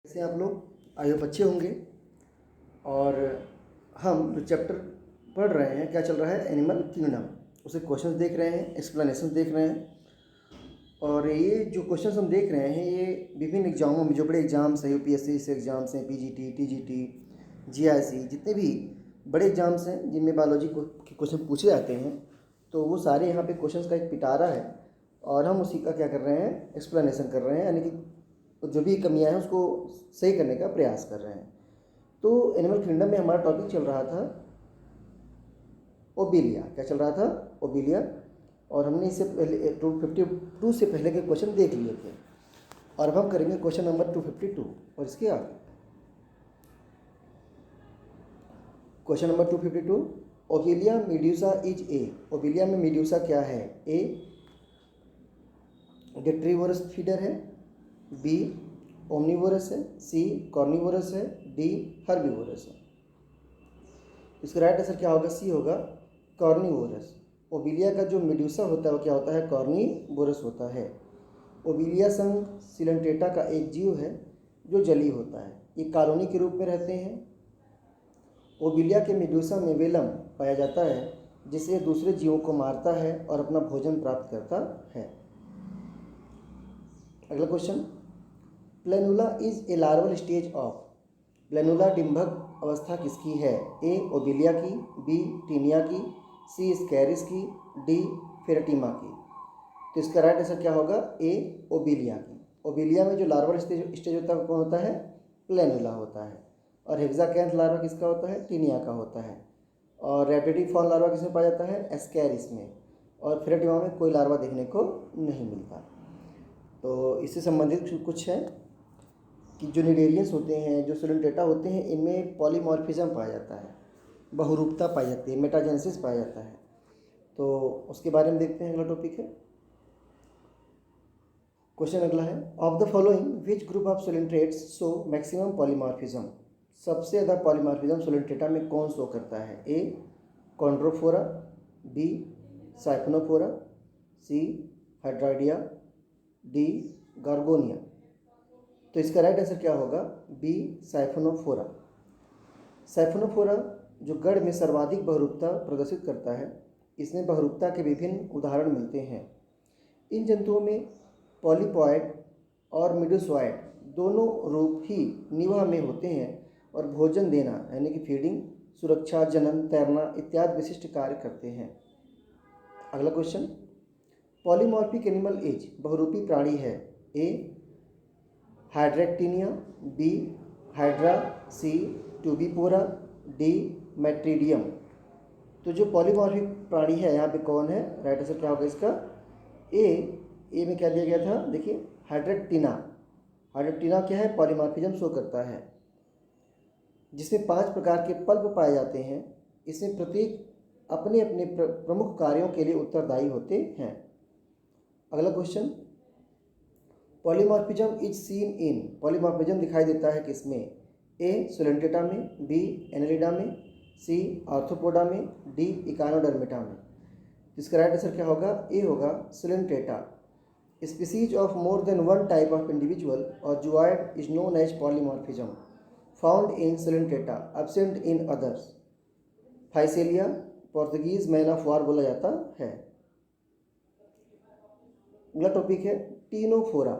से आप लोग आई होप अच्छे होंगे। और हम जो चैप्टर पढ़ रहे हैं, क्या चल रहा है, एनिमल किंगडम, उसे क्वेश्चंस देख रहे हैं, एक्सप्लेनेशन देख रहे हैं। और ये जो क्वेश्चंस हम देख रहे हैं ये विभिन्न एग्जामों में, जो बड़े एग्जाम्स हैं, यूपीएससी से एग्जाम्स हैं, पीजीटी, टीजीटी, जीआईसी, जितने भी बड़े एग्जाम्स हैं जिनमें बायोलॉजी के क्वेश्चन पूछे जाते हैं, तो वो सारे यहाँ पे क्वेश्चंस का एक पिटारा है और हम उसी का क्या कर रहे हैं, एक्सप्लेनेशन कर रहे हैं, यानी कि जो भी कमियां हैं उसको सही करने का प्रयास कर रहे हैं। तो एनिमल किंगडम में हमारा टॉपिक चल रहा था ओबिलिया। क्या चल रहा था? ओबिलिया। और हमने इससे पहले 252 से पहले के क्वेश्चन देख लिए थे और अब हम करेंगे क्वेश्चन नंबर 252 और इसके आगे। Question number 252, Obelia medusa is a. Obelia में मीड्यूसा क्या है? ए डेट्रीवोरस फीडर है, बी ओमनीवोरस है, सी कॉर्निवोरस है, डी हर्बीवोरस है। इसका राइट आंसर क्या होगा? सी होगा, कॉर्निवोरस। ओबिलिया का जो मेड्यूसा होता है वो क्या होता है? कॉर्निवोरस होता है। ओबिलिया संघ सिलेंट्रेटा का एक जीव है जो जलीय होता है। ये कॉलोनी के रूप में रहते हैं। ओबिलिया के मेड्यूसा में वेलम पाया जाता है जिससे दूसरे जीवों को मारता है और अपना भोजन प्राप्त करता है। अगला question, planula is a larval stage of. Planula डिंभक अवस्था किसकी है? ए ओबिलिया की, बी टीनिया की, सी स्कैरिस की, डी फेरेटिमा की। तो इसका राइट आंसर क्या होगा? ए ओबिलिया की। ओबिलिया में जो लार्वल स्टेज होता है कौन होता है? प्लेनुला होता है। और हेक्साकैंथ लार्वा किसका होता है? टीनिया का होता है। और रैपिडिफॉर्म लार्वा किसमें पाया जाता है? एस्कैरिस में। और फेरेटिमा में कोई लार्वा देखने को नहीं मिलता। तो इससे संबंधित कुछ है कि जो निडेरियंस होते हैं, जो सिलेंट्रेटा होते हैं, इनमें पॉलीमॉर्फिज्म पाया जाता है, बहुरूपता पाई जाती है, मेटाजेनेसिस पाया जाता है। तो उसके बारे में देखते हैं। अगला टॉपिक है, क्वेश्चन अगला है, of the following which group of coelenterates show maximum polymorphism. सबसे ज़्यादा पॉलीमॉर्फिज्म सिलेंट्रेटा में कौन शो करता है? ए कॉन्ड्रोफोरा, बी साइफनोफोरा, सी हाइड्राइडिया, डी गार्गोनिया। तो इसका राइट आंसर क्या होगा? बी साइफनोफोरा। साइफनोफोरा जो गढ़ में सर्वाधिक बहुरूपता प्रदर्शित करता है, इसमें बहुरूपता के विभिन्न उदाहरण मिलते हैं। इन जंतुओं में पॉलीपॉइड और मिडुसॉइड दोनों रूप ही निवाह में होते हैं और भोजन देना यानी कि फीडिंग, सुरक्षा, जनन, तैरना इत्यादि विशिष्ट कार्य करते हैं। अगला क्वेश्चन, पॉलीमॉर्फिक एनिमल एज बहुरूपी प्राणी है। ए हाइड्रेक्टिनिया, बी हाइड्रा, सी ट्यूबिपोरा, डी मैट्रीडियम। तो जो पॉलीमॉर्फिक प्राणी है यहाँ पे कौन है? राइट आंसर क्या होगा इसका? ए में क्या दिया गया था? देखिए, हाइड्रेक्टिना। हाइड्रेक्टिना क्या है? पॉलीमॉर्फिज्म शो करता है, जिसमें 5 प्रकार के पल्प पाए जाते हैं। इसमें प्रत्येक अपने अपने प्रमुख कार्यों के लिए उत्तरदायी होते हैं। अगला question, polymorphism is seen in. Polymorphism दिखाई देता है किसमें? ए सिलेंट्रेटा में, बी एनेलिडा में, सी आर्थ्रोपोडा में, डी इकानोडर्मिटा में। इसका राइट आंसर क्या होगा? ए होगा, Coelenterata. Species of more than one type of individual और zooid is known as polymorphism found in Coelenterata, absent in others. Physalia Portuguese man of war बोला जाता है। अगला टॉपिक है, Ctenophora.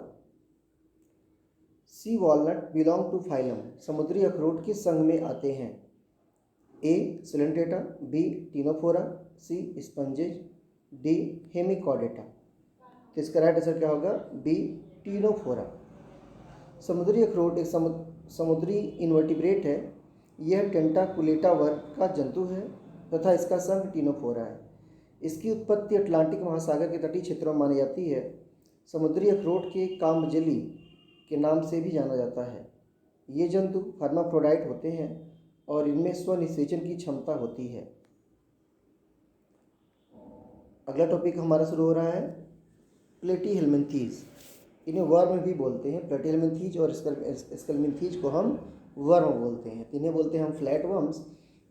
Sea walnut belong to phylum. समुद्री अखरोट किस संघ में आते हैं? A Coelenterata, B Ctenophora, C sponges, D Hemichordata. तो इसका राइट आंसर क्या होगा? B Ctenophora. समुद्री अखरोट एक समुद्री इनवर्टिब्रेट है। यह टेंटाकुलेटा वर्ग का जंतु है तथा इसका संघ टीनोफोरा है। इसकी उत्पत्ति अटलांटिक महासागर के तटीय क्षेत्रों में मानी जाती है। समुद्री अखरोट के काम्बजली के नाम से भी जाना जाता है। ये जंतु हर्माफ्रोडाइट होते हैं और इनमें स्वनिषेचन की क्षमता होती है। अगला टॉपिक हमारा शुरू हो रहा है, प्लेटीहेल्मिन्थीज। इन्हें वर्म भी बोलते हैं। प्लेटीहेल्मिन्थीज और स्केल्मिन्थीज को हम वर्म बोलते हैं। इन्हें बोलते हैं हम फ्लैट वर्म्स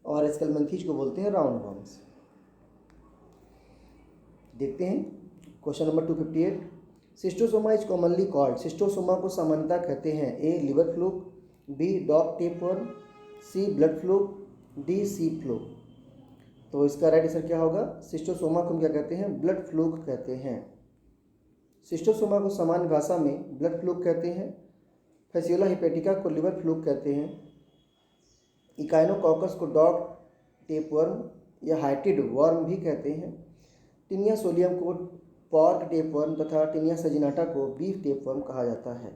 और स्केल्मिन्थीज को बोलते हैं राउंड वर्म्स। देखते हैं question number 258, Schistosoma is commonly called, Schistosoma को सामान्यतः कहते हैं A liver fluke, B dog tapeworm, C blood fluke, D sea fluke. तो इसका राइट आंसर क्या होगा? सिस्टोसोमा को हम क्या कहते हैं? ब्लड फ्लूक कहते हैं। सिस्टोसोमा को सामान्य भाषा में ब्लड फ्लूक कहते हैं, फैसियोला हिपेटिका को लिवर फ्लूक कहते हैं, इकाइनोकॉकस को डॉग टेपवर्म या हाइटिड वर्म भी कहते हैं, टिनिया सोलियम को पॉर्क टेपवर्म तथा टिनिया सजिनाटा को बीफ टेपवर्म कहा जाता है।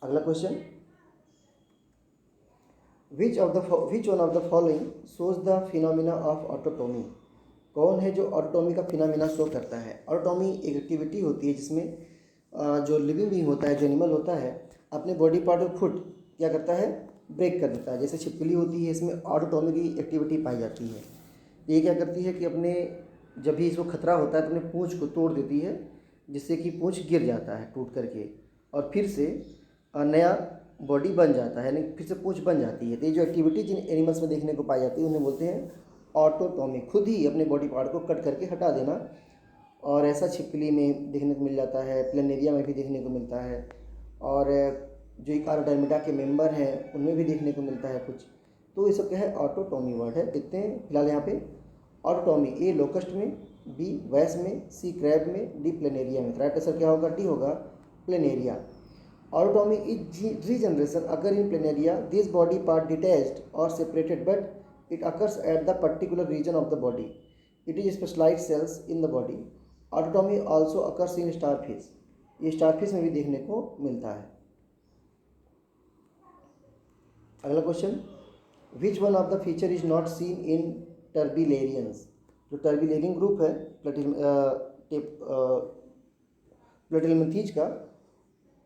अगला question, which one of the following shows the phenomena of autotomy? कौन है जो ऑटोटोमी का फिनोमिना शो करता है? ऑटोटोमी एक एक्टिविटी होती है जिसमें जो लिविंग बीइंग होता है, जो एनिमल होता है, अपने बॉडी पार्ट को खुद क्या करता है? ब्रेक कर देता है। जैसे छिपकली होती है, इसमें ऑटोटोमी की एक्टिविटी पाई जाती है। ये क्या करती है कि अपने जब भी इसको खतरा होता है तो अपने पूंछ को तोड़ देती है, जिससे कि पूंछ गिर जाता है टूट करके, और फिर से नया बॉडी बन जाता है, यानी फिर से पूंछ बन जाती है। तो ये जो एक्टिविटी जिन एनिमल्स में देखने को पाई जाती है उन्हें बोलते हैं ऑटोटोमी, खुद ही अपने बॉडी पार्ट को कट करके हटा देना। और ऐसा छिपकली में देखने को मिल जाता है, प्लेनेरिया में भी देखने को मिलता है, और जो इकारोडर्मिडा के मेंबर हैं उनमें भी देखने को मिलता है कुछ। तो ये सब क्या है? ऑटोटोमी वर्ड है। देखते हैं फिलहाल यहाँ पे ऑटोटोमी, ए लोकस्ट में, बी वैस में, सी क्रैब में, डी प्लेनेरिया में। राइट आंसर क्या होगा? डी होगा, प्लेनेरिया। ऑटोटोमी इज रीजनरेशन अगर in planaria, this body part detached और separated but it occurs at the particular region of the body, it is specialised cells in the body. Autotomy also occurs in starfish, ये starfish में भी देखने को मिलता है। अगला question, which one of the feature is not seen इन टर्बिलेरियंस? जो टर्बिलेरियन group है प्लेटिहेल्मिंथीज का,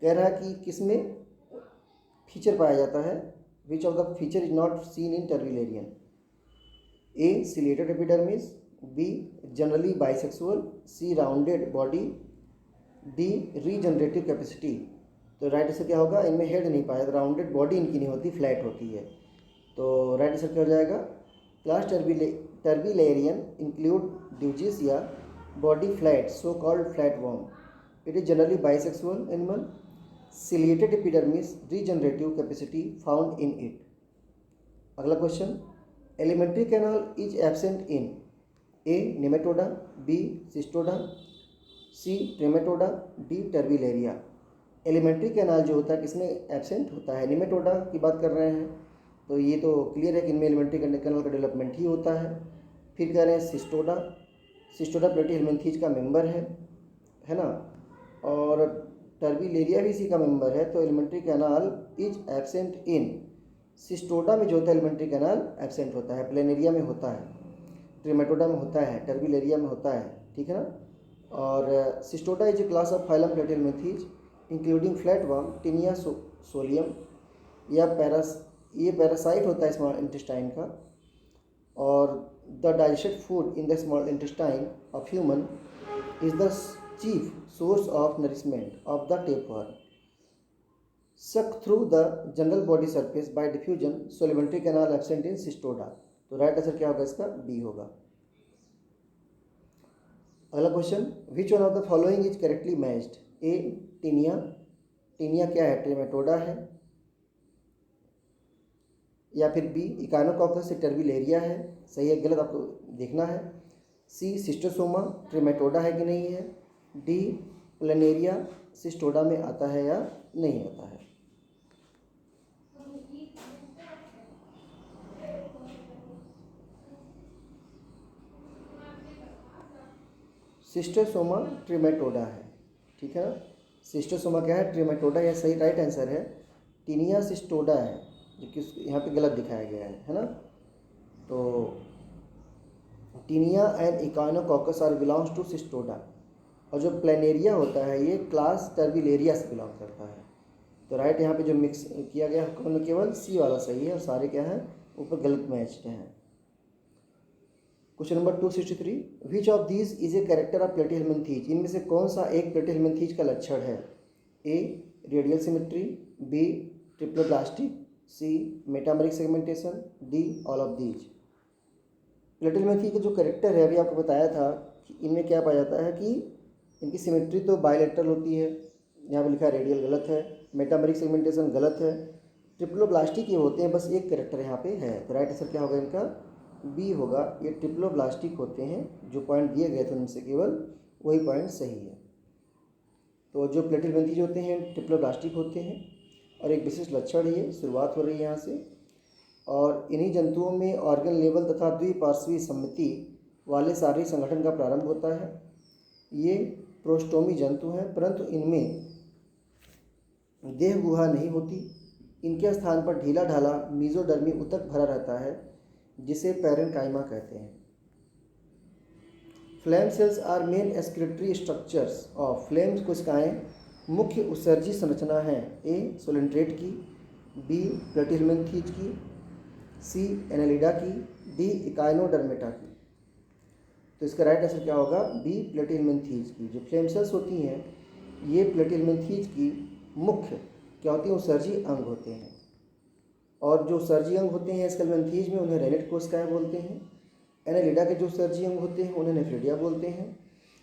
कह रहा है कि किसमें फीचर पाया जाता है? Which of the feature is not seen in turbellarian? A ciliated epidermis, B generally bisexual, C rounded body, D regenerative capacity. तो राइट आंसर क्या होगा? इनमें हेड नहीं पाया, राउंडेड बॉडी इनकी नहीं होती, फ्लैट होती है। तो राइट आंसर क्या हो जाएगा? Class turbellarian include Dugesia, body flat, so called flat worm, it is generally bisexual animal, ciliated epidermis, regenerative capacity found in it. अगला question, alimentary canal is absent in A Nematoda, B Cestoda, C Trematoda, D Turbellaria. Alimentary canal जो होता है किसमें absent होता है? Nematoda की बात कर रहे हैं, तो ये तो क्लियर है कि इनमें एलिमेंट्री कैनाल का डेवलपमेंट ही होता है। फिर कह रहे हैं सिस्टोडा, सिस्टोडा प्लेटिहेल्मिंथीज का मेंबर है ना, और टर्बिलेरिया भी इसी का मेंबर है। तो elementary canal is absent in Cestoda में जो होता है एलिमेंट्री कैनाल एब्सेंट होता है, प्लेनेरिया में होता है, ट्रिमेटोडा में होता है, टर्बिलेरिया में होता है, ठीक है ना। और Cestoda is a class of phylum Platyhelminthes including flat worm, Taenia solium, या ये पैरासाइट होता है स्मॉल इंटेस्टाइन का। और the digested food in the small intestine of human is the chief source of nourishment of the tapeworm, sucked through the general body surface by diffusion, so alimentary canal absent in cystoda। तो right answer क्या होगा इसका? B होगा। अगला question, which one of the following is correctly matched? A taenia, taenia क्या है? ट्रेमेटोडा है, या फिर बी इकानोकॉकस से टर्बिलेरिया है, सही है गलत आपको देखना है, सी सिस्टोसोमा ट्रेमेटोडा है कि नहीं है, डी प्लेनेरिया सिस्टोडा में आता है या नहीं आता है। सिस्टोसोमा ट्रिमेटोडा है, ठीक है ना। सिस्टोसोमा क्या है? ट्रिमेटोडा, यह सही राइट आंसर है। टीनिया सिस्टोडा है, जो कि यहाँ पे गलत दिखाया गया है ना। तो Taenia and Echinococcus are belongs to Cestoda, और जो प्लेनेरिया होता है ये क्लास टर्बिलेरिया से बिलोंग करता है। तो राइट यहाँ पे जो मिक्स किया गया है केवल सी वाला सही है, और सारे क्या हैं ऊपर गलत मैच्ड हैं। Question number 263, which of these is a character of Platyhelminthes? इनमें से कौन सा एक प्लेटिहेल्मिंथीज का लक्षण है? A radial symmetry, B triploblastic, C metameric segmentation, D all of these. Platyhelminthes का जो कैरेक्टर है अभी आपको बताया था कि इनमें क्या पाया जाता है कि इनकी सिमेट्री तो बायलैटरल होती है, यहाँ पे लिखा है रेडियल, गलत है। मेटामेरिक सेगमेंटेशन गलत है। ट्रिप्लोब्लास्टिक ये होते हैं, बस एक कैरेक्टर यहाँ पे है, तो राइट आंसर क्या होगा इनका, बी होगा। ये ट्रिप्लोब्लास्टिक होते हैं, जो पॉइंट दिए गए थे उनसे केवल वही पॉइंट सही है। तो जो प्लेटिलमेंथीज होते हैं ट्रिप्लोब्लास्टिक होते हैं, और एक विशिष्ट लक्षण ये शुरुआत हो रही है यहाँ से। और इन्हीं जंतुओं में ऑर्गन लेवल तथा द्विपार्श्वीय सम्मिति वाले शारीरिक संगठन का प्रारंभ होता है। ये प्रोस्टोमी जंतु हैं, परंतु इनमें देह गुहा नहीं होती। इनके स्थान पर ढीला ढाला मीजोडर्मी ऊतक भरा रहता है, जिसे पैरेन्काइमा कहते हैं। Flame cells are main excretory structures of flames कोशिकाएं मुख्य उत्सर्जी संरचना है। ए सोलेंट्रेट की, बी प्लेटिहेल्मिन्थीज की, सी एनेलिडा की, डी इकाइनोडर्मेटा की। तो इसका राइट आंसर क्या होगा, बी प्लेटिहेल्मिन्थीज की। जो फ्लेम सेल्स होती हैं ये प्लेटिहेल्मिन्थीज की मुख्य क्या होती है, उत्सर्जी अंग होते हैं। और जो उत्सर्जी अंग होते हैं स्केल्मेंथीज में उन्हें रेनेट कोशिकाएं बोलते हैं। एनेलिडा के जो उत्सर्जी अंग होते हैं उन्हें नेफ्रिडिया बोलते हैं।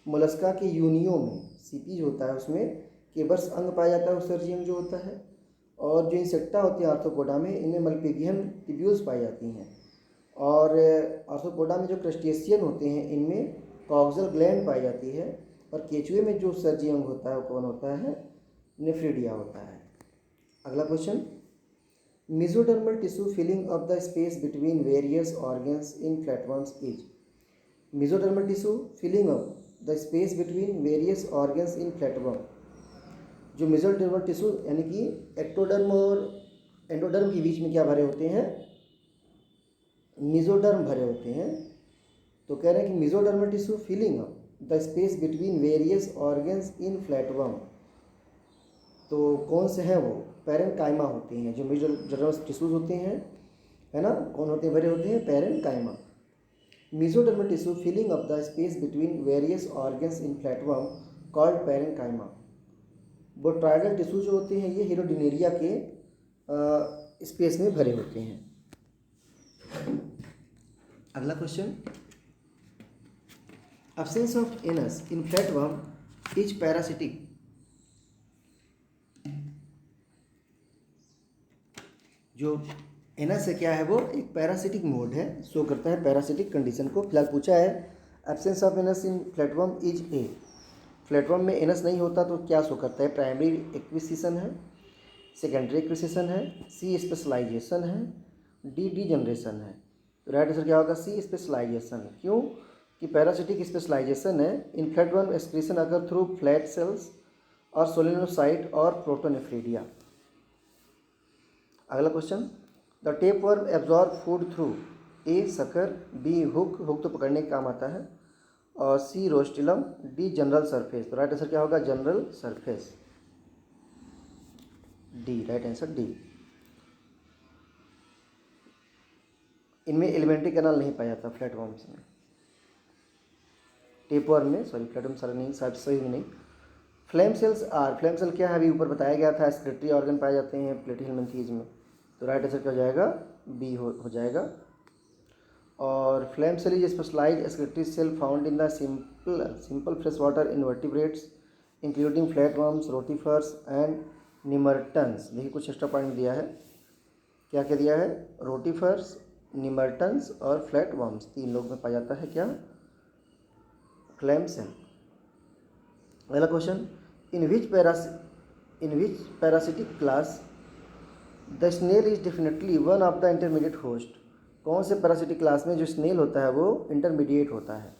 मोलस्का के यूनियों में सीपीज होता है, उसमें केबर्स अंग पाया जाता है, उत्सर्जी अंग जो होता है। और जो इंसेक्टा होती हैं आर्थ्रोपोडा में, इनमें मल्पीगियन टिब्यूल्स पाई जाती हैं। और आर्थ्रोपोडा में जो क्रस्टेशियन होते हैं इनमें कॉक्सल ग्लैंड पाई जाती है। और केचुए में जो उत्सर्जी अंग होता है वो कौन होता है, नेफ्रिडिया होता है। अगला question, mesodermal tissue filling of the space between various organs in flatworms is. Mesodermal tissue filling of the space between various organs in flatworm. जो मेसोडर्मल टिश्यू यानी कि एक्टोडर्म और एंडोडर्म के बीच में क्या भरे होते हैं, मेसोडर्म भरे होते हैं। तो कह रहे हैं कि mesodermal tissue filling of the space between various organs in flatworm. तो कौन से हैं वो, पैरेन्काइमा होते हैं। जो मेसोडर्मल टिश्यूज होते हैं, है ना, कौन होते हैं, भरे होते हैं, parenchyma. Mesodermal tissue filling of the space between various organs in flatworm called parenchyma. वो ट्राइडल टिश्यू जो होते हैं ये हीरोडिनेरिया के स्पेस में भरे होते हैं। अगला question, absence of anus in flatworm is parasitic. जो एनस है क्या है, वो एक पैरासिटिक मोड है, शो करता है पैरासिटिक कंडीशन को। फिलहाल पूछा है absence of anus in flatworm is a. Flatworm में एनस नहीं होता तो क्या शो करता है, प्राइमरी एक्विजिशन है, सेकेंडरी एक्विजिशन है, सी स्पेशलाइजेशन है, डी जनरेशन है। तो राइट आंसर क्या होगा, सी स्पेशलाइजेशन। क्यों कि पैरासिटिक स्पेशलाइजेशन है। In flatworm excretion occur through flat cells और सोलिनोसाइट और प्रोटोनेफ्रिडिया। अगला question, the tapeworm absorb food through A sucker, B hook, hook तो पकड़ने का काम आता है, और C rostellum, D general surface. तो राइट आंसर क्या होगा, general surface, D, right answer D. इनमें एलिमेंट्री कैनाल नहीं पाया जाता फ्लैटवर्म्स में, टेपवर्म में, सॉरी फ्लैटवर्म सारे नहीं, सही में नहीं। Flame cells are, flame cell क्या है, अभी ऊपर बताया गया था, एक्सक्रीटरी ऑर्गन पाए जाते हैं प्लेटिहेल्मिन्थीज में। तो राइट आंसर क्या हो जाएगा, बी हो जाएगा। और flame cell is specialised excretory cell found in the simple fresh water invertebrates including flatworms, rotifers and nemerteans. देखिए कुछ एक्स्ट्रा पॉइंट दिया है, क्या क्या दिया है, रोटिफर्स, निमर्टन्स और फ्लैटवर्म्स, तीन लोग में पाया जाता है क्या, फ्लेम सेल। अगला question, in which parasitic class the snail is definitely one of the intermediate host. कौन से पैरासिटिक क्लास में जो स्नेल होता है वो इंटरमीडिएट होता है,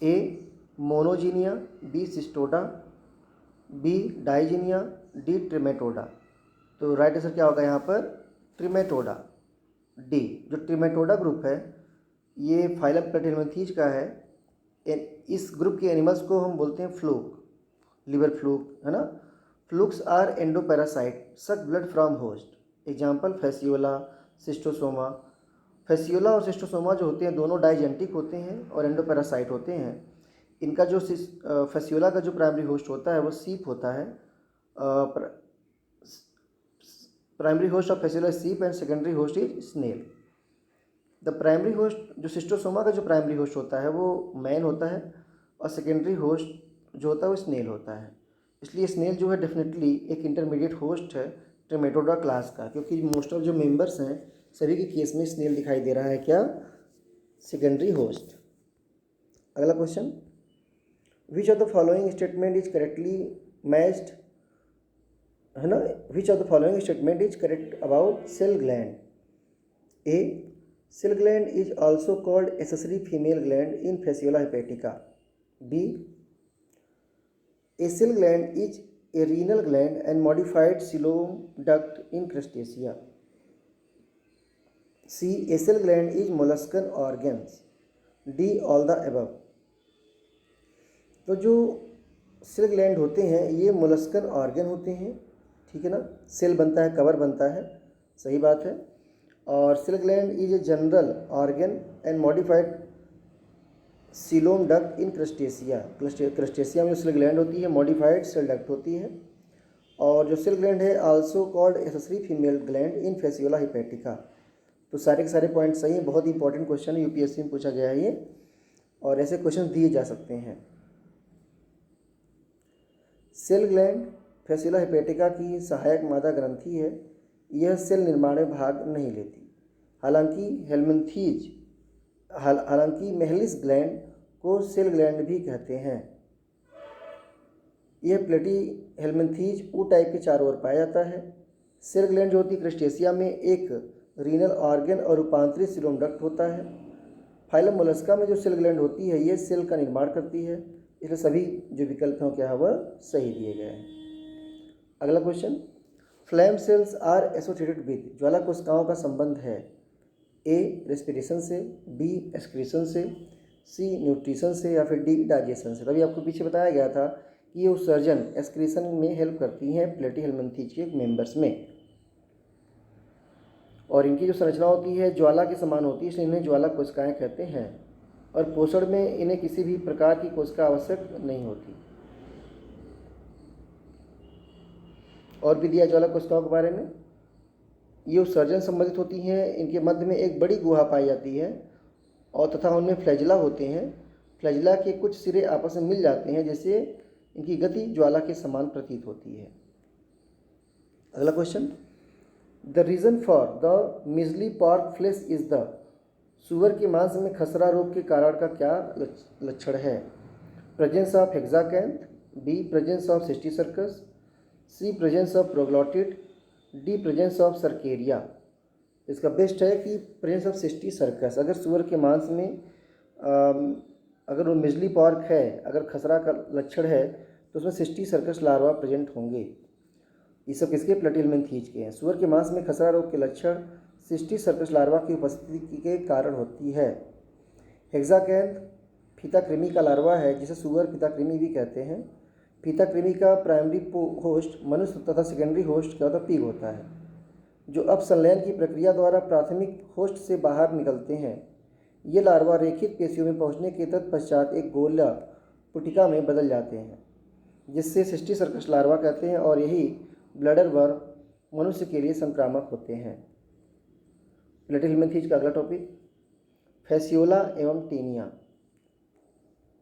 A Monogenea, B Cestoda, B Digenea, D Trematoda. तो राइट आंसर क्या होगा यहाँ पर, ट्रिमेटोडा, डी। जो ट्रिमेटोडा ग्रुप है ये फाइलम प्लेटिहेल्मिन्थीज का है। इस ग्रुप के एनिमल्स को हम बोलते हैं फ्लूक, लिवर फ्लूक, है ना। फ्लूक्स आर एंडोपैरासाइट, सक blood from host. Example Fasciola, schistosoma. Fasciola और सिस्टोसोमा जो होते हैं दोनों डाइजेंटिक होते हैं और एंडोपैरासाइट होते हैं। इनका जो फेसियोला का जो प्राइमरी होस्ट होता है वो सीप होता है। Primary host of Fasciola sheep and secondary host is snail. The primary host, जो सिस्टोसोमा का जो प्राइमरी होस्ट होता है वो मैन होता है, और सेकेंडरी होस्ट जो होता है वो स्नेल होता है। इसलिए स्नेल जो है डेफिनेटली एक इंटरमीडिएट होस्ट है ट्रेमेटोडा क्लास का, क्योंकि मोस्ट ऑफ जो मेंबर्स हैं सभी के केस में स्नेल दिखाई दे रहा है क्या, सेकेंडरी होस्ट। अगला question, which of the following statement is correctly matched, है ना, which of the following statement is correct about shell gland. A, shell gland is also called accessory female gland in Fasciola hepatica. B, a shell gland is a renal gland and modified coelom duct in crustacea. C, a shell gland is molluscan organs. D, all the above. तो जो cell gland होते हैं ये molluscan organ होते हैं, ठीक है ना, सेल बनता है, कवर बनता है, सही बात है। और cell gland is a general organ and modified coelom duct in Crustacea. Crustacea में जो सेल ग्लैंड होती है मॉडिफाइड सेल डक्ट होती है। और जो सेल ग्लैंड है also called accessory female gland in Fasciola hepatica. तो सारे के सारे पॉइंट सही हैं, बहुत ही इंपॉर्टेंट क्वेश्चन है, यूपीएससी में पूछा गया है ये, और ऐसे क्वेश्चन दिए जा सकते हैं। सेल ग्लैंड फैसियोला हिपैटिका की सहायक मादा ग्रंथि है, यह सेल निर्माण में भाग नहीं लेती। हालांकि मेहलिस ग्लैंड को सेल ग्लैंड भी कहते हैं। यह प्लेटी हेलमिंथीज ओ टाइप के चारों ओर पाया जाता है। सेल ग्लैंड जो होती है क्रस्टेशिया में एक रीनल ऑर्गन और रूपांतरित सीलोम डक्ट होता है। फाइलम मोलस्का में जो सेल ग्लैंड होती है ये सेल का निर्माण करती है, इसलिए सभी जो विकल्प हैं क्या है वह सही दिए गए हैं। अगला question, flame cells are associated with, ज्वाला कोशिकाओं का संबंध है। ए, रेस्पिरेशन से, बी, एक्सक्रीशन से, सी, न्यूट्रिशन से, या फिर डी, डाइजेशन से। तभी आपको पीछे बताया गया था कि ये उत्सर्जन एक्सक्रीशन में हेल्प करती हैं प्लेटीहेल्मिन्थीज के मेंबर्स में, और इनकी जो संरचना होती है ज्वाला के समान होती है, इसलिए इन्हें ज्वाला कोशिकाएं कहते हैं। और पोषण में इन्हें किसी भी प्रकार की कोशिका आवश्यक नहीं होती। और भी दिया ज्वाला कोशिकाओं के बारे में, ये उत्सर्जन संबंधित होती हैं, इनके मध्य में एक बड़ी गुहा पाई जाती है और तथा उनमें फ्लैजिला होते हैं। फ्लैजिला के कुछ सिरे आपस में मिल जाते हैं, जिससे इनकी गति ज्वाला के समान प्रतीत होती है। अगला question, the reason for the measly pork flesh is the, सुअर के मांस में खसरा रोग के कारण का क्या लक्षण है। Presence of hexacanth, B, presence of cysticercus, C, presence of proglottid, D, presence of cercaria. इसका बेस्ट है कि प्रेजेंस ऑफ सिस्टी सर्कस। अगर सुअर के मांस में अगर वो मिजली पॉर्क है, अगर खसरा का लक्षण है तो उसमें सिस्टी सर्कस लार्वा प्रेजेंट होंगे। ये सब किसके, प्लेटीहेल्मिन्थीज के हैं। सुअर के मांस में खसरा रोग के लक्षण सिस्टी सर्कस लार्वा की उपस्थिति के कारण होती है। हेक्साकैंथ फीता कृमि का लार्वा है, जिसे सुअर फीता कृमि भी कहते हैं। फीता कृमि का प्राइमरी होस्ट मनुष्य तथा सेकेंडरी होस्ट क्या होता है, पिग होता है, जो अपसंलयन की प्रक्रिया द्वारा प्राथमिक होस्ट से बाहर निकलते हैं। ये लार्वा रेखित पेशियों में पहुंचने के तत्पश्चात एक गोला पुटिका में बदल जाते हैं, जिससे सिस्टी सर्कस लार्वा कहते हैं, और यही ब्लडर वर्म मनुष्य के लिए संक्रामक होते हैं। प्लेटीहेल्मिन्थीज का अगला टॉपिक, फैसियोला एवं टीनिया।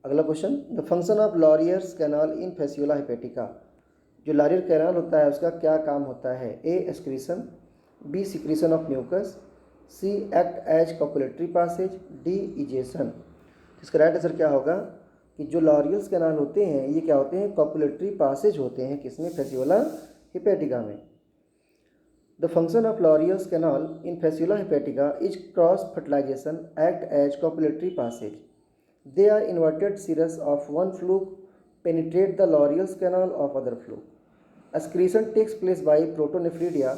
अगला question, the function of Laurer's canal in Fasciola hepatica. जो लॉरियर कैनाल होता है उसका क्या काम होता है। A, excretion, B, secretion of mucus, C, act as copulatory passage, D, ingestion. इसका राइट आंसर क्या होगा कि जो लॉरियल्स कैनाल होते हैं ये क्या होते हैं, कॉपुलेटरी पासेज होते हैं, किसमें, फैसियोला हिपैटिका में। The function of Laurer's canal in Fasciola hepatica is cross fertilisation, act as copulatory passage. They are inverted cirrus of one fluke penetrate the Loriol's canal of other fluke. Excretion takes place by protonephridia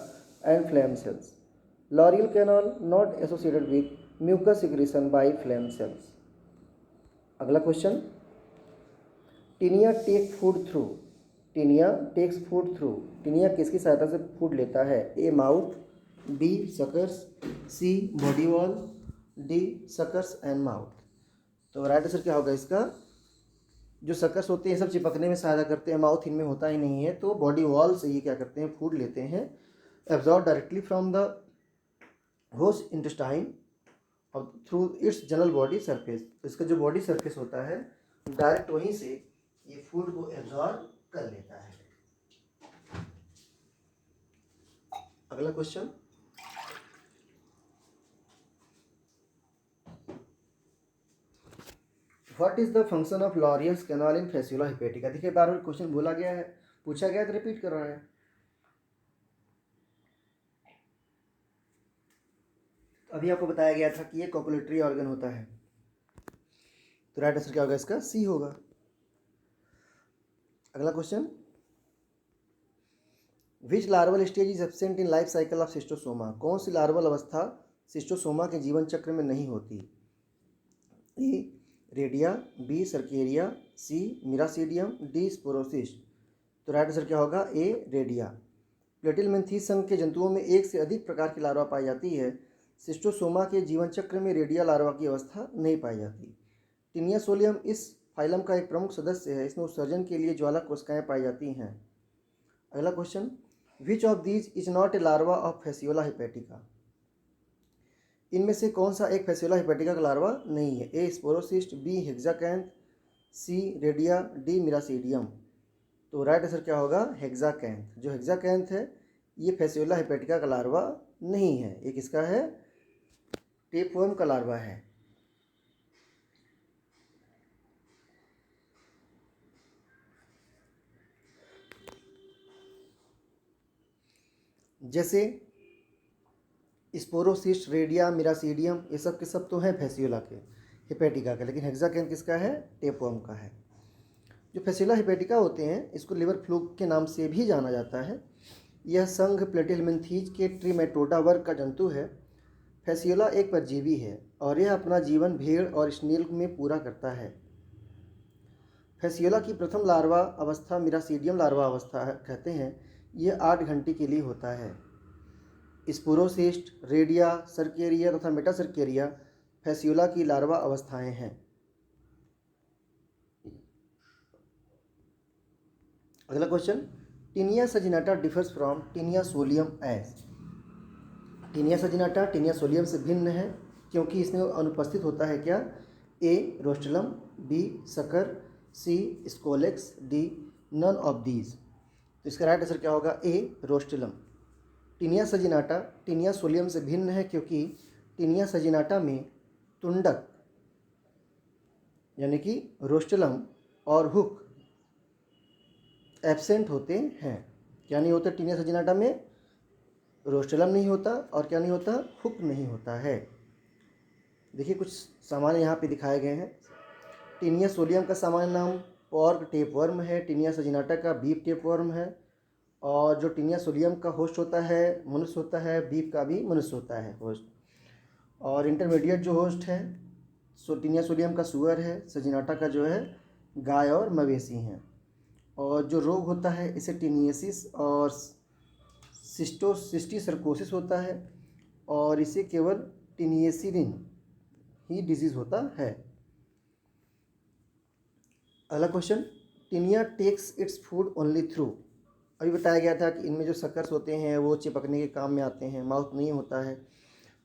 and phloem cells. Loriol canal not associated with mucus secretion by phloem cells. अगला question, Taenia take food through. Taenia takes food through, Taenia किसकी सहायता से food लेता है। A, mouth, B, suckers, C, body wall, D, suckers and mouth. तो right answer क्या होगा इसका, जो सकर्स होते हैं सब चिपकने में सहायता करते हैं, माउथ इनमें होता ही नहीं है, तो बॉडी वॉल से ये क्या करते हैं, फूड लेते हैं, absorb directly from the host intestine और through its general body surface. इसका जो बॉडी सरफेस होता है डायरेक्ट वहीं से ये फूड को एब्जॉर्ब कर लेता है। अगला question, what is the function of Laurer's canal in Fasciola hepatica. देखिए बार बार क्वेश्चन बोला गया है, पूछा गया है तो रिपीट कर रहा है। अभी आपको बताया गया था कि ये कॉपुलेटरी ऑर्गन होता है, तो राइट आंसर क्या होगा इसका, सी होगा। अगला question, which larval stage is absent in life cycle of schistosoma. कौन सी लार्वल अवस्था सिस्टोसोमा के जीवन चक्र में नहीं होती। ए रेडिया, बी सर्केरिया, सी मिरासीडियम, डी स्पोरोसिस्ट। तो राइट आंसर क्या होगा, ए रेडिया। प्लेटिलमेंथीस संघ के जंतुओं में एक से अधिक प्रकार की लार्वा पाई जाती है। सिस्टोसोमा के जीवन चक्र में रेडिया लार्वा की अवस्था नहीं पाई जाती। टिनिया सोलियम इस फाइलम का एक प्रमुख सदस्य है, इसमें उत्सर्जन के लिए ज्वाला कोशिकाएं पाई जाती हैं। अगला question, which of these is not a larva of Fasciola हिपेटिका। इनमें से कौन सा एक फैसियोला हिपेटिका का लार्वा नहीं है। ए स्पोरोसिस्ट, बी हेक्साकैंथ, सी रेडिया, डी मिरासीडियम। तो राइट आंसर क्या होगा, हेक्साकैंथ। जो हेक्साकैंथ है ये फैसियोला हिपेटिका का लार्वा नहीं है, ये किसका है, टेपवर्म का लार्वा है। जैसे स्पोरोसिस्ट, रेडिया, मिरासीडियम ये सब के सब तो हैं फैसियोला के हिपेटिका के, लेकिन हेक्साकैंथ किसका है, टेपवर्म का है। जो फैसियोला हिपेटिका होते हैं इसको लिवर फ्लूक के नाम से भी जाना जाता है। यह संघ प्लेटिलमेंथीज के ट्रिमेटोडा वर्ग का जंतु है। फैसियोला एक परजीवी है और यह अपना जीवन भेड़ और स्नेल में पूरा करता है। फैसियोला की प्रथम लार्वा अवस्था मिरासीडियम लार्वा अवस्था कहते हैं। यह 8 घंटे के लिए होता है। स्पोरोसिस्ट, रेडिया, सर्केरिया तथा मेटासर्केरिया फैसियोला की लार्वा अवस्थाएं हैं। अगला question, Taenia saginata differs from Taenia solium as. Taenia saginata Taenia solium से भिन्न है क्योंकि इसमें अनुपस्थित होता है क्या, A rostellum, B sucker, C scolex, D none of these. तो इसका राइट आंसर क्या होगा, A rostellum. Taenia saginata Taenia solium से भिन्न है क्योंकि टिनिया सजिनाटा में तुंडक यानी कि रोस्टेलम और हुक एब्सेंट होते हैं। क्या नहीं होता टिनिया सजिनाटा में, रोस्टेलम नहीं होता और क्या नहीं होता, हुक नहीं होता है। देखिए कुछ सामान्य यहाँ पे दिखाए गए हैं। टिनिया सोलियम का सामान्य नाम पॉर्क टेपवर्म है, टिनिया सजिनाटा का बीफ टेपवर्म है, और जो टिनिया सोलियम का होस्ट होता है मनुष्य होता है, बीफ का भी मनुष्य होता है होस्ट। और इंटरमीडिएट जो होस्ट है टिनिया सोलियम का सुअर है, सजिनाटा का जो है गाय और मवेशी हैं। और जो रोग होता है इसे टिनियसिस और सिस्टिसर्कोसिस होता है, और इसे केवल टिनियसिरिन ही डिजीज़ होता है। अगला question, Taenia takes its food only through. अभी बताया गया था कि इनमें जो सकर्स होते हैं वो चिपकने के काम में आते हैं, माउथ नहीं होता है,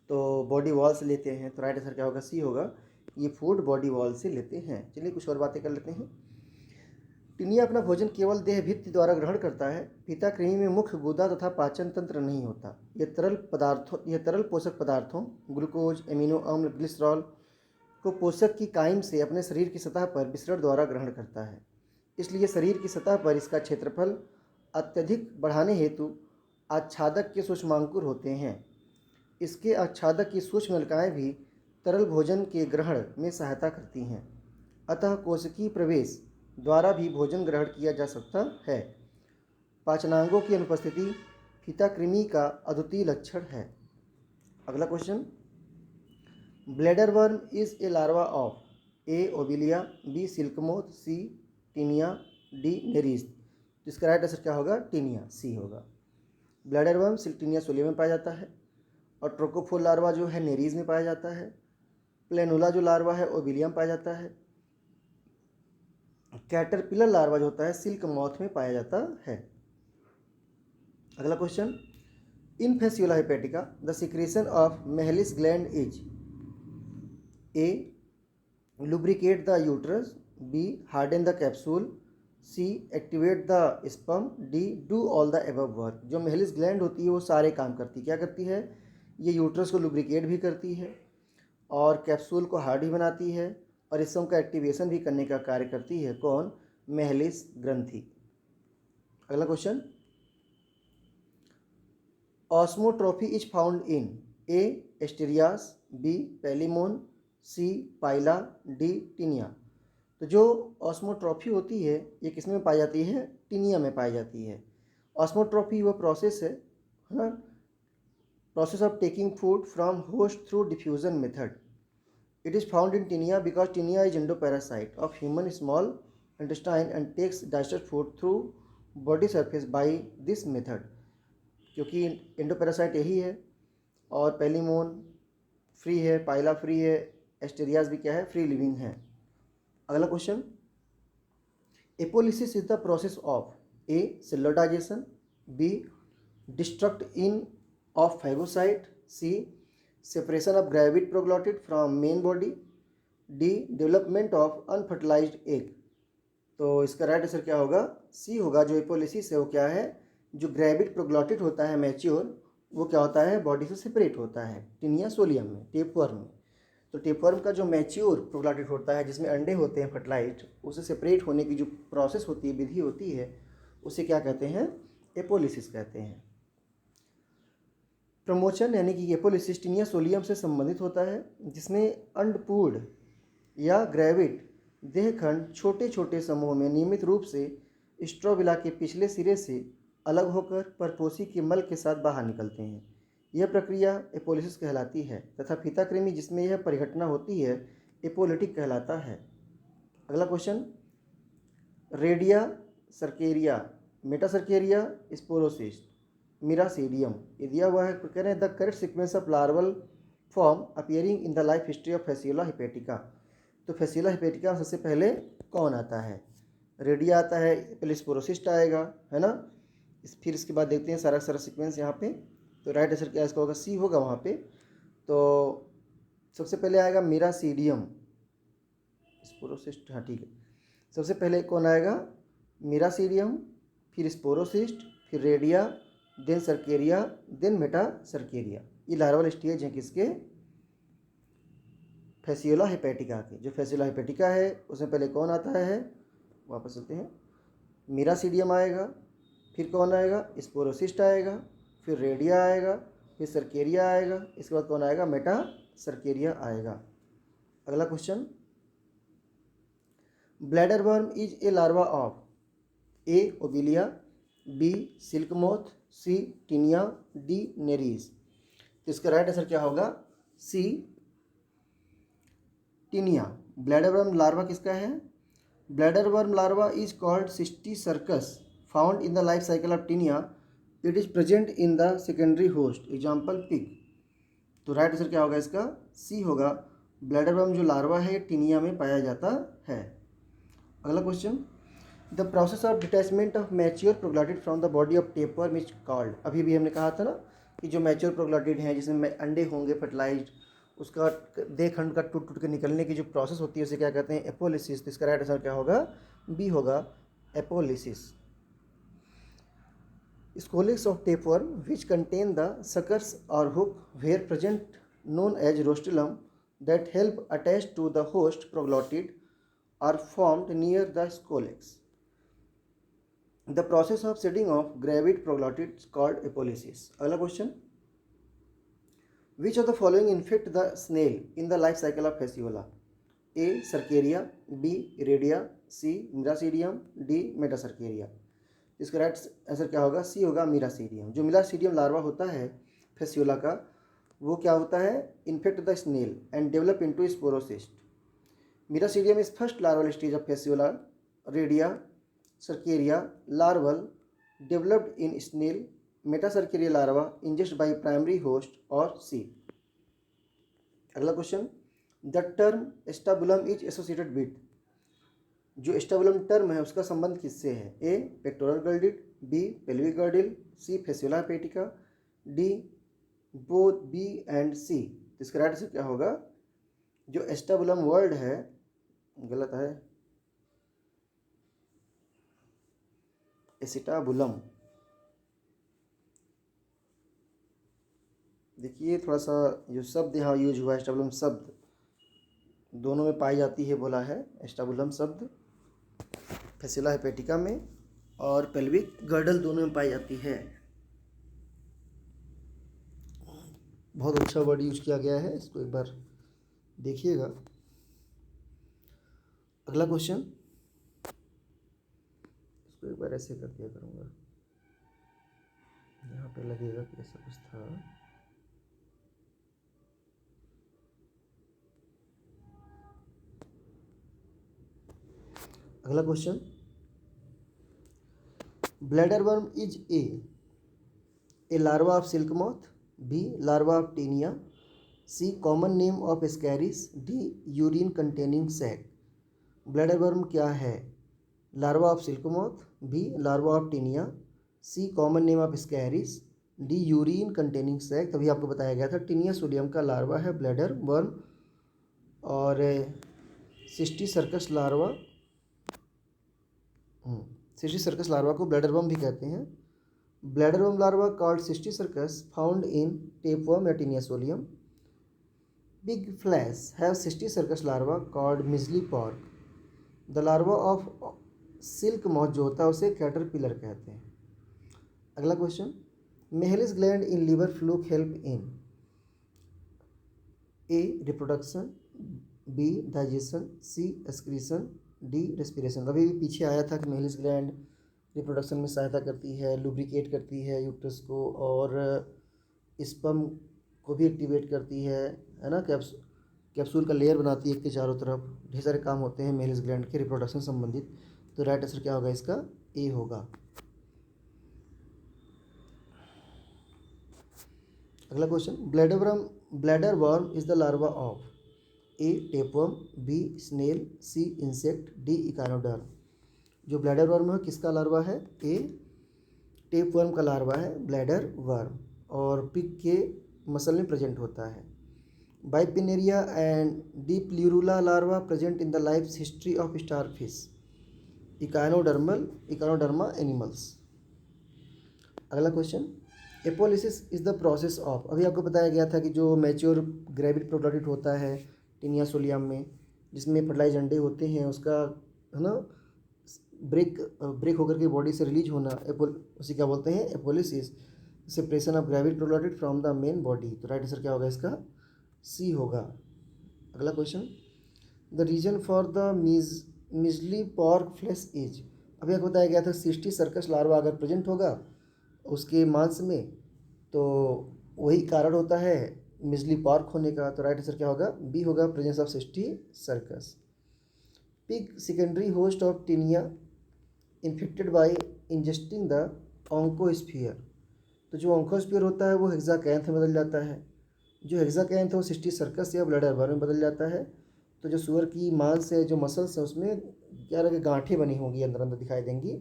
तो बॉडी वॉल से लेते हैं। तो राइट आंसर क्या होगा, सी होगा, ये फूड बॉडी वॉल से लेते हैं। चलिए कुछ और बातें कर लेते हैं। टिनिया अपना भोजन केवल देह भित्ति द्वारा ग्रहण करता है। पीता कृमि में मुख्य गुदा तथा पाचन तंत्र नहीं होता। यह तरल पोषक पदार्थों ग्लूकोज, एमिनो अम्ल, ग्लिसरॉल को पोषक की काइम से अपने शरीर की सतह पर विसरण द्वारा ग्रहण करता है। इसलिए शरीर की सतह पर इसका क्षेत्रफल अत्यधिक बढ़ाने हेतु आच्छादक के सूक्ष्मांकुर होते हैं। इसके आच्छादक की सूक्ष्म नलिकाएं भी तरल भोजन के ग्रहण में सहायता करती हैं। अतः कोशिकीय प्रवेश द्वारा भी भोजन ग्रहण किया जा सकता है। पाचनांगों की अनुपस्थिति फीताकृमि का अद्वितीय लक्षण है। अगला question, bladder worm is a larva of A Obelia, B silkmoth, C Taenia, D Nereis. तो इसका राइट आंसर क्या होगा, टिनिया, सी होगा। ब्लैडर वर्म टिनिया सोलियम में पाया जाता है, और ट्रोकोफोर लार्वा जो है नेरीज में पाया जाता है। प्लेनुला जो लार्वा है ओबिलिया में पाया जाता है। कैटरपिलर लार्वा जो होता है सिल्क मॉथ में पाया जाता है। अगला question, in Fasciola hepatica the secretion of Mehlis gland is A lubricate the uterus, B harden the capsule, C activate the sperm, D do all the above work. जो Mehlis gland होती है वो सारे काम करती है। क्या करती है? ये यूट्रस को लुब्रिकेट भी करती है और कैप्सूल को हार्ड भी बनाती है और स्पर्म का एक्टिवेशन भी करने का कार्य करती है। कौन? मेलिस ग्रंथि। अगला question, osmotrophy is found in A Asterias, B Palaemon, C Pila, D Taenia. तो जो ऑस्मोट्रोफी होती है ये किस में पाई जाती है? टिनिया में पाई जाती है। ऑस्मोट्रोफी वो प्रोसेस है ना, process of taking food from host through diffusion method. It is found in Taenia because Taenia is endoparasite of human small intestine and takes digested food through body surface by this method. क्योंकि endoparasite यही है और पेलिमोन free है, पाइला free है, Asterias भी क्या है? Free living है। अगला question, apolysis is the process of A cellular digestion, B destruction of phagocyte, C separation of gravid proglottid from main body, D development of unfertilised egg. तो इसका right answer क्या होगा? सी होगा। जो एपोलिसिस है वो क्या है? जो ग्रेविड प्रोग्लॉटिड होता है मैच्योर, वो क्या होता है? बॉडी से सेपरेट होता है टिनिया सोलियम में, टेपवर्म में। तो टेपवर्म का जो मैच्योर प्रोग्लॉटिड होता है जिसमें अंडे होते हैं फर्टिलाइज्ड, उसे सेपरेट होने की जो प्रोसेस होती है, विधि होती है, उसे क्या कहते हैं? एपोलिसिस कहते हैं। प्रमोचन यानी कि एपोलिसिस टिनिया सोलियम से संबंधित होता है जिसमें अंडपूर्ण या ग्रेविड देहखंड छोटे छोटे समूह में नियमित रूप से स्ट्रोबिला के पिछले सिरे से अलग होकर परपोषी के मल के साथ बाहर निकलते हैं। यह प्रक्रिया एपोलिसिस कहलाती है तथा फीताकृमि जिसमें यह परिघटना होती है एपोलिटिक कहलाता है। अगला question, redia cercaria, metacercaria, sporocyst, miracidium. ये दिया हुआ है, कह रहे हैं the correct sequence of larval form appearing in the life history of Fasciola hepatica. तो फैसियोला हिपेटिका सबसे पहले कौन आता है? रेडिया आता है, पहले स्पोरोसिस्ट आएगा, है ना। फिर इसके बाद देखते हैं सारा सारा सीक्वेंस यहाँ पे। तो राइट आंसर क्या इसका होगा? सी होगा वहाँ पे। तो सबसे पहले आएगा मिरासीडियम, स्पोरोसिस्ट, हाँ ठीक है। सबसे पहले कौन आएगा? मिरासीडियम, फिर स्पोरोसिस्ट, फिर redia, then cercaria, then metacercaria. ये लार्वल स्टेज हैं किसके? फैसियोला हिपेटिका के। जो फैसियोला हिपेटिका है उसमें पहले कौन आता है? वापस चलते हैं, मिरासीडियम आएगा, फिर कौन आएगा? स्पोरोसिस्ट आएगा, फिर रेडिया आएगा, फिर सर्केरिया आएगा, इसके बाद कौन आएगा? मेटासर्केरिया आएगा। अगला question, bladder worm is a larva of A Obelia, B silk moth, C Taenia, D Nereis. तो इसका राइट आंसर क्या होगा? C Taenia. Bladder worm larva किसका है? Bladder worm larva is called cysticercus, found in the life cycle of Taenia. It is present in the secondary host, example pig. तो right answer क्या होगा इसका? C होगा। Bladder worm जो larva है Taenia में पाया जाता है। अगला question, the process of detachment of mature proglottid from the body of tapeworm is called. अभी भी हमने कहा था ना कि जो मैच्योर प्रोग्लॉटिड हैं जिसमें अंडे होंगे फर्टिलाइज्ड, उसका देह खंड का टूट टूट के निकलने की जो प्रोसेस होती है उसे क्या कहते हैं? एपोलिसिस। तो इसका राइट आंसर क्या होगा? बी होगा, apolysis. Scolex of tapeworm which contain the suckers और hook were present known as rostulum that help attach to the host proglotid are formed near the scolex. The process of shedding of gravid proglotid is called apolysis. अगला question, which of the following infect the snail in the life cycle of Fasciola? A. Cercaria, B. Iridia, C. Miracidium, D. Metacercaria. इसका right answer क्या होगा? सी होगा, मिरासीडियम। जो मिरासीडियम larva होता है Fasciola का, वो क्या होता है? Infect the snail and develop into sporocyst. Miracidium is first larval stage of Fasciola, redia cercaria larval developed in snail, metacercaria larva ingest by primary host और सी। अगला question, the term acetabulum is associated with. जो acetabulum term है उसका संबंध किससे है? A. Pectoral girdle, B. Pelvic girdle, C. Fasciola hepatica, D. Both B and C. तो इसका राइट आंसर क्या होगा? जो एस्टाबुलम वर्ड है, गलत है, एसिटाबुलम। देखिए थोड़ा सा जो शब्द यहाँ यूज हुआ है, एस्टाबुलम शब्द दोनों में पाई जाती है बोला है। एस्टाबुलम शब्द फैसिला हेपेटिका में और पेल्विक गर्डल दोनों में पाई जाती है। बहुत अच्छा वर्ड यूज किया गया है, इसको एक बार देखिएगा। अगला क्वेश्चन, इसको एक बार ऐसे कर दिया करूँगा, यहाँ पे लगेगा कि ऐसा कुछ था। अगला question, bladder worm is a larva of silk moth, B larva of Taenia, C common name of Ascaris, D urine containing sac. Bladder worm क्या है? Larva of silk moth, B larva of Taenia, C common name of Ascaris, D urine containing sac. तभी आपको बताया गया था Taenia solium का larva है bladder worm, और cysticercus larva, cysticercus larva को ब्लैडर वर्म भी कहते हैं। Bladder worm larva called cysticercus found in tapeworm या Taenia solium. Pig flesh have cysticercus larva called measly pork. The larva of silk moth जो होता है उसे caterpillar कहते हैं। अगला question, Mehlis gland in liver fluke help in A reproduction, B digestion, C excretion, D respiration. अभी भी पीछे आया था कि मेहलिस ग्लैंड रिप्रोडक्शन में सहायता करती है, लुब्रिकेट करती है यूट्रस को, और स्पर्म को भी एक्टिवेट करती है ना। कैप्सूल का लेयर बनाती है एक के चारों तरफ। ढेर सारे काम होते हैं मेहलिस ग्लैंड के रिप्रोडक्शन संबंधित। तो राइट आंसर क्या होगा इसका? ए होगा। अगला question, bladder worm is the larva of a tapeworm, B snail, C insect, D echinoderm. जो ब्लैडर वर्म है किसका लार्वा है? ए टेपवर्म का लार्वा है ब्लैडर वर्म, और पिग के मसल में प्रेजेंट होता है। Bipinnaria and dipleurula larva present in the life history of starfish, echinoderma animals. अगला question, apolysis is the process of, अभी आपको बताया गया था कि जो मैच्योर ग्रेविड प्रोटोटाइट होता है टीनिया सोलियम में, जिसमें फर्टिलाइज अंडे होते हैं, उसका है ना ब्रेक होकर के बॉडी से रिलीज होना, उसे क्या बोलते हैं? Apolysis. Separation of gravid proglottid from the main body. तो राइट आंसर क्या होगा इसका? सी होगा। अगला question, the reason for the measly pork flesh is, अभी आपको बताया गया था सिस्टी सर्कस लार्वा अगर प्रेजेंट होगा उसके मांस में, तो वही कारण होता है मिजली पॉर्क होने का। तो राइट आंसर क्या होगा? बी होगा, presence of cysticercus. Pig secondary host of Taenia infected by ingesting the oncosphere. तो जो ऑन्कोस्फीयर होता है वो हेक्साकैंथ में बदल जाता है। जो हेक्साकैंथ है वो सिस्टी सर्कस या ब्लैडर वर्म में बदल जाता है। तो जो सुअर की मांस है, जो मसल्स है, उसमें क्या लगे गांठें बनी होंगी, अंदर अंदर दिखाई देंगी।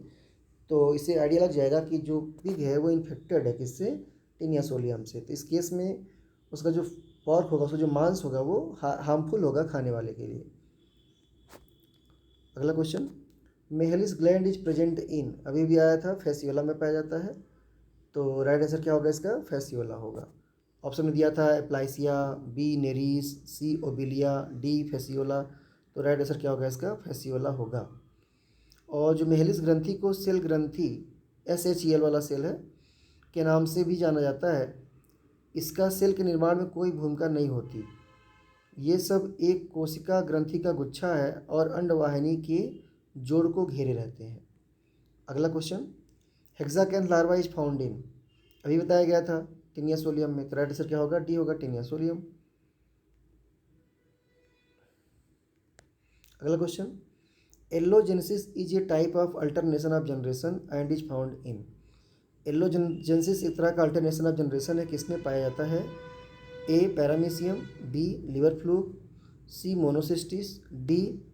तो इससे आइडिया लग जाएगा कि जो पिग है वो इन्फेक्टेड है किससे? टीनिया सोलियम से। तो इस केस में उसका जो पॉर्क होगा, उसका जो मांस होगा वो हार्मफुल होगा खाने वाले के लिए। अगला question, Mehlis gland is present in, अभी भी आया था फैसियोला में पाया जाता है। तो राइट आंसर क्या होगा इसका? फैसियोला होगा। ऑप्शन में दिया था एप्लाइसिया, बी नेरीस, सी ओबिलिया, डी फैसियोला। तो राइट आंसर क्या होगा इसका? फैसियोला होगा। और जो मेहलिस ग्रंथि को सेल ग्रंथि SHEL वाला सेल है के नाम से भी जाना जाता है, इसका सेल के निर्माण में कोई भूमिका नहीं होती। ये सब एक कोशिका ग्रंथि का गुच्छा है और अंडवाहिनी के जोड़ को घेरे रहते हैं। अगला question, hexacanth larva is found in, अभी बताया गया था टीनिया सोलियम में। तो राइट आंसर क्या होगा? डी होगा, टीनिया सोलियम। अगला question, एलोजेनेसिस is a type of alternation of generation and is found इन। एलोजेनेसिस एक तरह का अल्टरनेशन ऑफ जनरेशन है, किसमें पाया जाता है? ए पैरामीशियम, बी लिवर फ्लूक, सी मोनोसिस्टिस, डी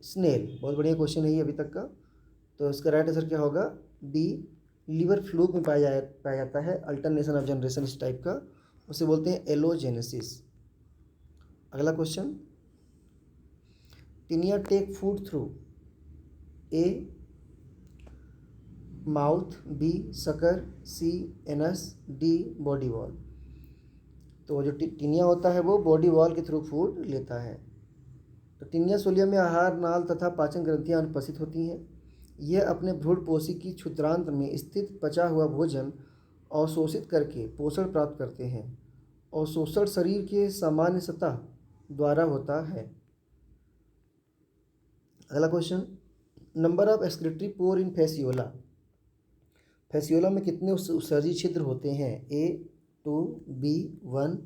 स्नेल। बहुत बढ़िया क्वेश्चन है ये अभी तक का। तो इसका राइट आंसर क्या होगा? बी लिवर फ्लूक में पाया जाता है अल्टरनेशन ऑफ जनरेशन इस टाइप का, उसे बोलते हैं एलोजेनेसिस। अगला question, Taenia take food through A mouth, B sucker, C anus, D body wall. तो जो टिनिया होता है वो बॉडी वॉल के थ्रू फूड लेता है। तो टिनिया सोलिया में आहार नाल तथा पाचन ग्रंथियां अनुपस्थित होती हैं। यह अपने भ्रूणपोषी की क्षुद्रांत में स्थित पचा हुआ भोजन अवशोषित करके पोषण प्राप्त करते हैं। अवशोषण शरीर के सामान्य सतह द्वारा होता है। अगला question, number of excretory pour in Fasciola. Fasciola में कितने उत्सर्जी छिद्र होते हैं? ए 2, बी 1,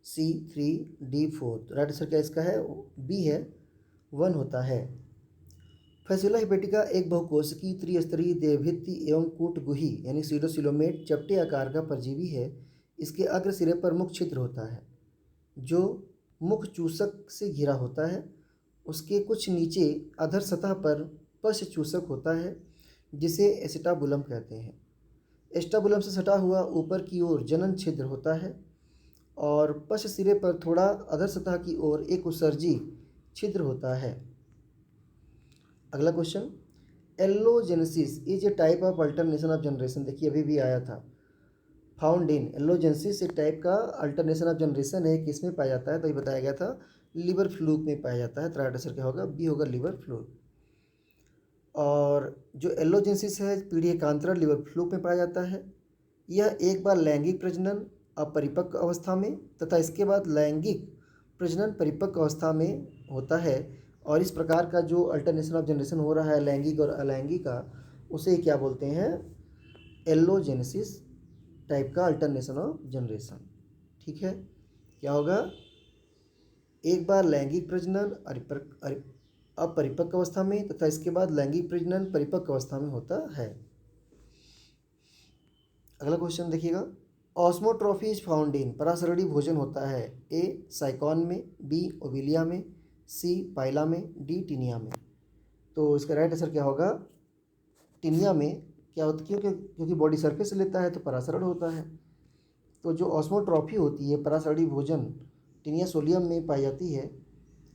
सी 3, डी 4। राइट आंसर क्या इसका है? बी है, 1 होता है। फैसियोला हेपेटिका एक बहुकोशिकीय त्रिस्तरीय देवभित्ति एवं कूटगुही यानी सीडोसिलोमेट चपटे आकार का परजीवी है। इसके अग्र सिरे पर मुख छिद्र होता है जो मुख चूसक से घिरा होता है। उसके कुछ नीचे अधर सतह पर पश चूसक होता है जिसे एसिटाबुलम कहते हैं। एस्टाबुलम से सटा हुआ ऊपर की ओर जनन छिद्र होता है और पश सिरे पर थोड़ा अधर सतह की ओर एक उत्सर्जी छिद्र होता है। अगला question, allogenesis is a type of alternation of generation. देखिए अभी भी आया था, फाउंड इन। एल्लोजेनेसिस एक टाइप का अल्टरनेशन ऑफ जनरेशन है, किस में पाया जाता है? तो ये बताया गया था लिवर फ्लूक में पाया जाता है। तो राइट आंसर क्या होगा? बी होगा, लिवर फ्लूक। और जो एल्लोजेनेसिस है पीढ़ी एकांतरण लिवर फ्लूक में पाया जाता है। यह एक बार लैंगिक प्रजनन अपरिपक्व अवस्था में तथा इसके बाद लैंगिक प्रजनन परिपक्व अवस्था में होता है। और इस प्रकार का जो अल्टरनेशन ऑफ जनरेशन हो रहा है लैंगिक और अलैंगिक का, उसे क्या बोलते हैं? एल्लोजेनेसिस टाइप का अल्टरनेशन ऑफ जनरेशन। ठीक है, क्या होगा? एक बार लैंगिक प्रजनन अपरिपक्व अवस्था में तथा इसके बाद लैंगिक प्रजनन परिपक्व अवस्था में होता है। अगला क्वेश्चन देखिएगा, ऑस्मोट्रॉफी इज फाउंड इन। परासरणी भोजन होता है ए साइकॉन में, बी ओविलिया में, सी पाइला में, डी टिनिया में। तो इसका राइट आंसर क्या होगा? टिनिया में। क्या होता है? क्योंकि बॉडी सरफेस से लेता है तो परासरण होता है। तो जो ऑस्मोट्रॉफी होती है परासरणी भोजन टिनिया सोलियम में पाई जाती है।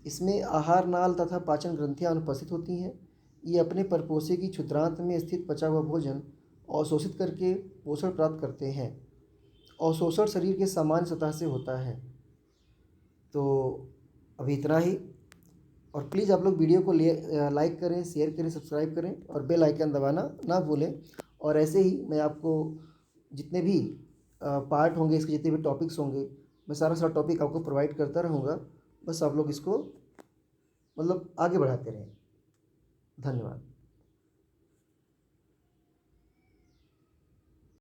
इसमें आहार नाल तथा पाचन ग्रंथियां अनुपस्थित होती हैं। ये अपने परपोषे की क्षुद्रांत में स्थित पचा हुआ भोजन अवशोषित करके पोषण प्राप्त करते हैं। अवशोषण शरीर के सामान्य सतह से होता है। तो अभी इतना ही। और प्लीज़ आप लोग वीडियो को लाइक करें, शेयर करें, सब्सक्राइब करें और बेल आइकन दबाना ना भूलें। और ऐसे ही मैं आपको जितने भी पार्ट होंगे, इसके जितने भी टॉपिक्स होंगे, मैं सारा टॉपिक आपको प्रोवाइड करता रहूँगा। बस आप लोग इसको मतलब आगे बढ़ाते रहें। धन्यवाद।